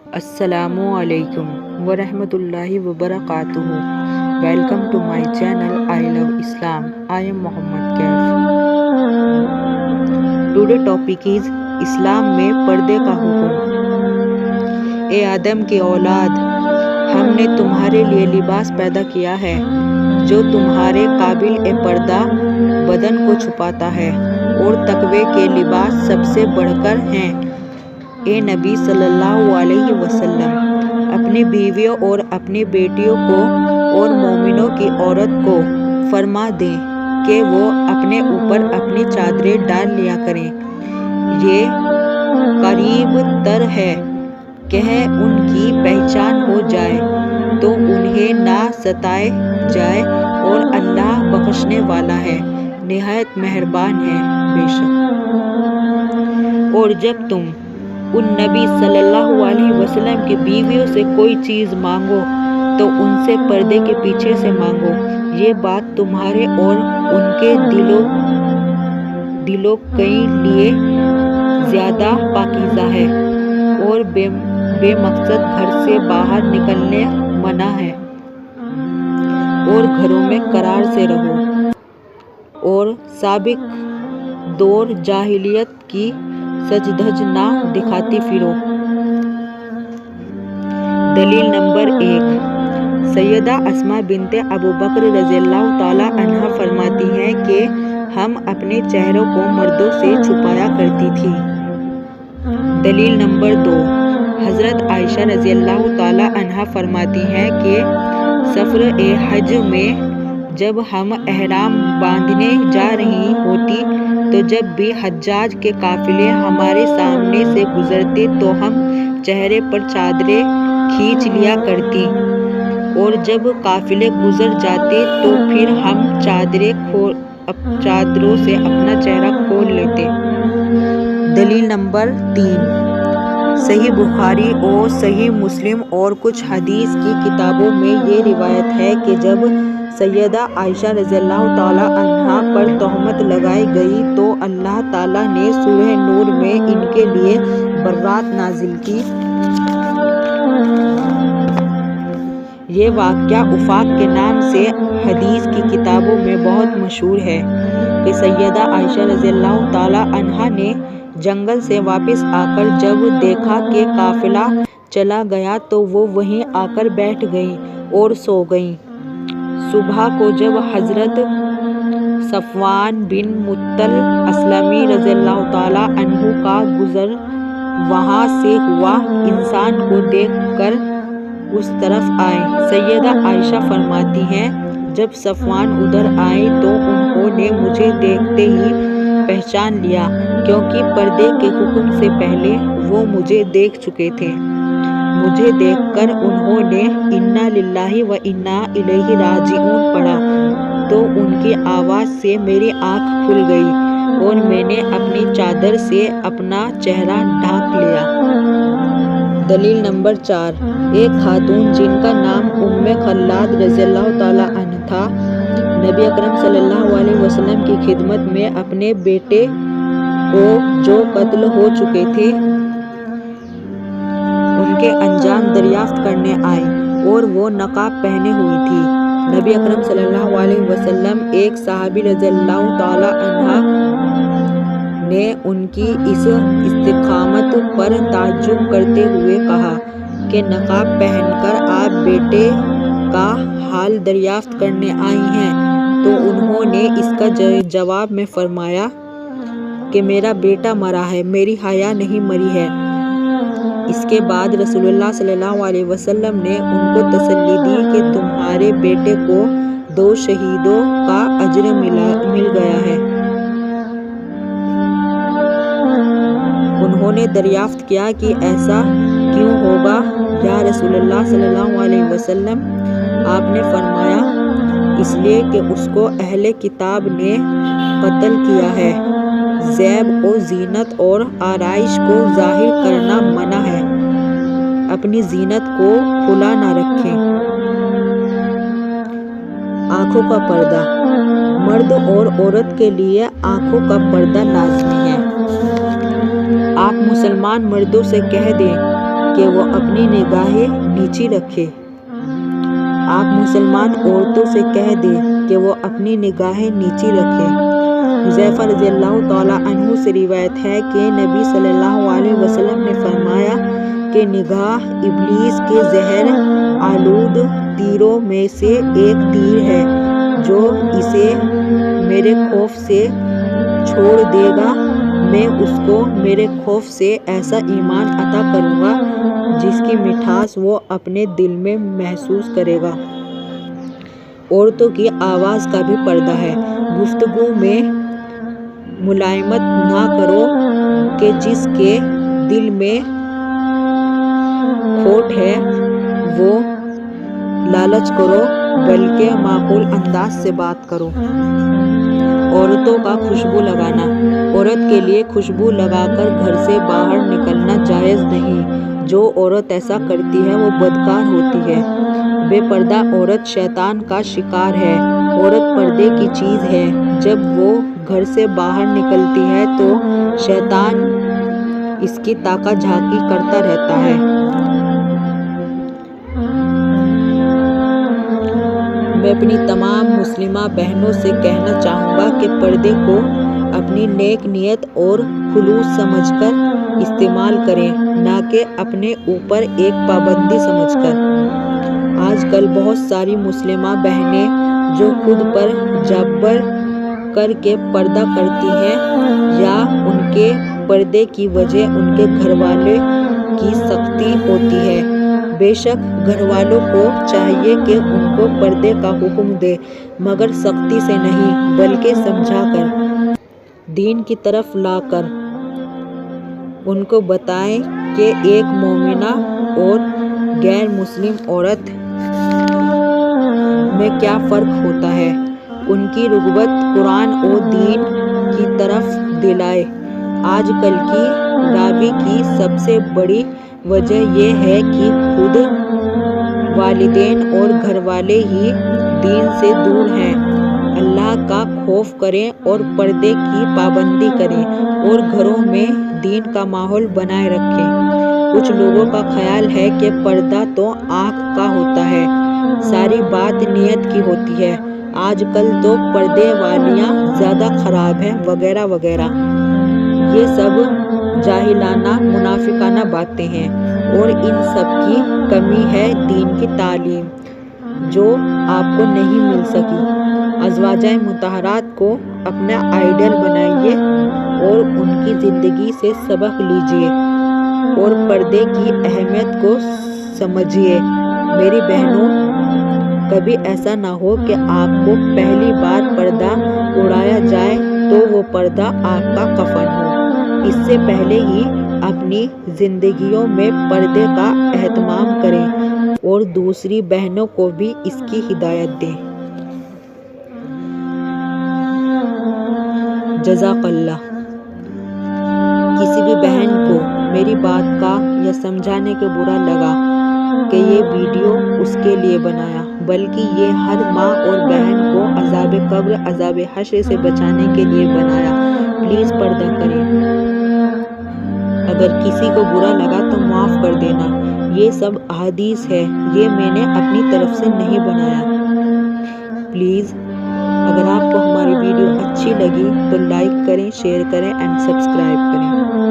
السلام علیکم ورحمۃ اللہ وبرکاتہ. Welcome to my channel I love Islam. I am Mohammad Kaif. Today topic is Islam میں پردے کا حکم. اے آدم کی اولاد، ہم نے تمہارے لیے لباس پیدا کیا ہے جو تمہارے قابل پردہ بدن کو چھپاتا ہے، اور تقوی کے لباس سب سے بڑھ کر ہیں. اے نبی صلی اللہ علیہ وسلم، اپنی بیویوں اور اپنی بیٹیوں کو اور مومنوں کی عورت کو فرما دیں کہ وہ اپنے اوپر اپنی چادریں ڈال لیا کریں. یہ قریب تر ہے کہ ان کی پہچان ہو جائے تو انہیں نہ ستائے جائے، اور اللہ بخشنے والا ہے، نہایت مہربان ہے بے شک. اور جب تم ان نبی صلی اللہ علیہ وسلم کی بیویوں سے کوئی چیز مانگو تو ان سے پردے کے پیچھے سے مانگو. یہ بات تمہارے اور ان کے دلوں کے لیے زیادہ پاکیزہ ہے، اور بے مقصد گھر سے باہر نکلنے منع ہے، اور گھروں میں قرار سے رہو، اور سابق دور جاہلیت کی سج دھج نہ دکھاتی پھرو. دلیل نمبر 1، سیدہ اسماء بنت ابو بکر رضی اللہ تعالی عنہا فرماتی ہیں کہ ہم اپنے چہروں کو مردوں سے چھپایا کرتی تھی. دلیل نمبر 2، حضرت عائشہ رضی اللہ تعالی عنہا فرماتی ہیں کہ سفر حج میں جب ہم احرام باندھنے جا رہی ہوتی تو جب بھی حجاج کے قافلے ہمارے سامنے سے گزرتے تو ہم چہرے پر چادریں کھینچ لیا کرتی، اور جب قافلے گزر جاتے تو پھر ہم چادروں سے اپنا چہرہ کھول لیتے. دلیل نمبر 3، صحیح بخاری اور صحیح مسلم اور کچھ حدیث کی کتابوں میں یہ روایت ہے کہ جب سیدہ عائشہ رضی اللہ تعالی عنہا پر تہمت لگائی گئی تو اللہ تعالیٰ نے سورہ نور میں ان کے لیے برات نازل کی. یہ واقعہ آفاق کے نام سے حدیث کی کتابوں میں بہت مشہور ہے کہ سیدہ عائشہ رضی اللہ تعالی عنہا نے جنگل سے واپس آ کر جب دیکھا کہ قافلہ چلا گیا تو وہ وہیں آ کر بیٹھ گئیں اور سو گئیں. صبح کو جب حضرت صفوان بن معطل اسلمی رضی اللہ تعالی عنہ کا گزر وہاں سے ہوا، انسان کو دیکھ کر اس طرف آئے. سیدہ عائشہ فرماتی ہیں جب صفوان ادھر آئے تو انہوں نے مجھے دیکھتے ہی پہچان لیا، کیونکہ پردے کے حکم سے پہلے وہ مجھے دیکھ چکے تھے. مجھے دیکھ کر انہوں نے انا للہ و انا الیہ راجعون پڑھا تو ان کی آواز سے میری آنکھ کھل گئی اور میں نے اپنی چادر سے اپنا چہرہ ڈھانپ لیا. دلیل نمبر 4، ایک خاتون جن کا نام ام خلاد رضی اللہ تعالی عنہ تھا، نبی اکرم صلی اللہ علیہ وسلم کی خدمت میں اپنے بیٹے کو جو قتل ہو چکے تھے ان کے انجام دریافت کرنے آئیں، اور وہ نقاب پہنے ہوئی تھی. نبی اکرم صلی اللہ علیہ وسلم ایک صحابی رضی اللہ تعالی عنہ نے ان کی اس استقامت پر تعجب کرتے ہوئے کہا کہ نقاب پہن کر آپ بیٹے کا حال دریافت کرنے آئی ہیں؟ تو انہوں نے اس کا جواب میں فرمایا کہ میرا بیٹا مرا ہے، میری حیا نہیں مری ہے. اس کے بعد رسول اللہ صلی اللہ علیہ وسلم نے ان کو تسلی دی کہ تمہارے بیٹے کو 2 شہیدوں کا اجر مل گیا ہے. انہوں نے دریافت کیا کہ ایسا کیوں ہوگا یا رسول اللہ صلی اللہ علیہ وسلم؟ آپ نے فرمایا اس لیے کہ اس کو اہل کتاب نے قتل کیا ہے. زیب و زینت اور آرائش کو ظاہر کرنا منع ہے، اپنی زینت کو کھلا نہ رکھیں. آنکھوں کا پردہ، مرد اور عورت کے لیے آنکھوں کا پردہ لازمی ہے. آپ مسلمان مردوں سے کہہ دیں کہ وہ اپنی نگاہیں نیچی رکھے۔ آپ مسلمان عورتوں سے کہہ دیں کہ وہ اپنی نگاہیں نیچی رکھیں۔ حذیفہ رضی اللہ تعالیٰ عنہ سے روایت ہے کہ نبی صلی اللہ علیہ وسلم نے فرمایا کہ نگاہ ابلیس کے زہر آلود تیروں میں سے ایک تیر ہے، جو اسے میرے خوف سے چھوڑ دے گا، میں اس کو میرے خوف سے ایسا ایمان عطا کروں گا جس کی مٹھاس وہ اپنے دل میں محسوس کرے گا۔ عورتوں کی آواز کا بھی پردہ ہے۔ گفتگو میں ملائمت نہ کرو کہ جس کے دل میں کھوٹ ہے وہ لالچ کرو، بلکہ معقول انداز سے بات کرو۔ عورتوں کا خوشبو لگانا۔ عورت کے لیے خوشبو لگا کر گھر سے باہر نکلنا جائز نہیں۔ جو عورت ایسا کرتی ہے وہ بدکار ہوتی ہے۔ بے پردہ عورت شیطان کا شکار ہے۔ عورت پردے کی چیز ہے۔ جب وہ گھر سے باہر نکلتی ہے تو شیطان اس کی تاکہ جھانکی کرتا رہتا ہے۔ میں اپنی تمام مسلمہ بہنوں سے کہنا چاہوں گا کہ پردے کو اپنی نیک نیت اور خلوص سمجھ کر استعمال کریں، نہ کہ اپنے اوپر ایک پابندی سمجھ کر۔ آج کل بہت ساری مسلمہ بہنیں جو خود پر جبر کر کے پردہ کرتی ہیں، یا ان کے پردے کی وجہ ان کے گھر والے کی سختی ہوتی ہے۔ بے شک گھر والوں کو چاہیے کہ ان کو پردے کا حکم دے، مگر سختی سے نہیں، بلکہ سمجھا کر، دین کی طرف لا کر۔ ان کو بتائیں کہ ایک مومنہ اور غیر مسلم عورت میں کیا فرق ہوتا ہے۔ ان کی رغبت قرآن و دین کی طرف دلائیں۔ آج کل کی رابی کی سب سے بڑی وجہ یہ ہے کہ خود والدین اور گھر والے ہی دین سے دور ہیں۔ اللہ کا خوف کریں اور پردے کی پابندی کریں اور گھروں میں دین کا ماحول بنائے رکھیں۔ کچھ لوگوں کا خیال ہے کہ پردہ تو آنکھ کا ہوتا ہے، ساری بات نیت کی ہوتی ہے، آج کل تو پردے والیاں زیادہ خراب ہیں، وغیرہ وغیرہ۔ یہ سب جاہلانہ منافقانہ باتیں ہیں، اور ان سب کی کمی ہے دین کی تعلیم، جو آپ کو نہیں مل سکی۔ ازواجہ مطہرات کو اپنا آئیڈل بنائیے اور ان کی زندگی سے سبق لیجیے اور پردے کی اہمیت کو سمجھیے۔ میری بہنوں، کبھی ایسا نہ ہو کہ آپ کو پہلی بار پردہ اڑایا جائے تو وہ پردہ آپ کا کفن ہو۔ اس سے پہلے ہی اپنی زندگیوں میں پردے کا اہتمام کریں اور دوسری بہنوں کو بھی اس کی ہدایت دیں۔ جزاک اللہ۔ کسی بھی بہن کو میری بات کا یا سمجھانے کے برا لگا کہ یہ ویڈیو اس کے لیے بنایا، بلکہ یہ ہر ماں اور بہن کو عذاب قبر، عذاب حشر سے بچانے کے لیے بنایا، پلیز پردہ کریں۔ اگر کسی کو برا لگا تو معاف کر دینا، یہ سب احادیث ہے، یہ میں نے اپنی طرف سے نہیں بنایا۔ پلیز اگر آپ کو ہماری ویڈیو اچھی لگی تو لائک کریں، شیئر کریں اینڈ سبسکرائب کریں۔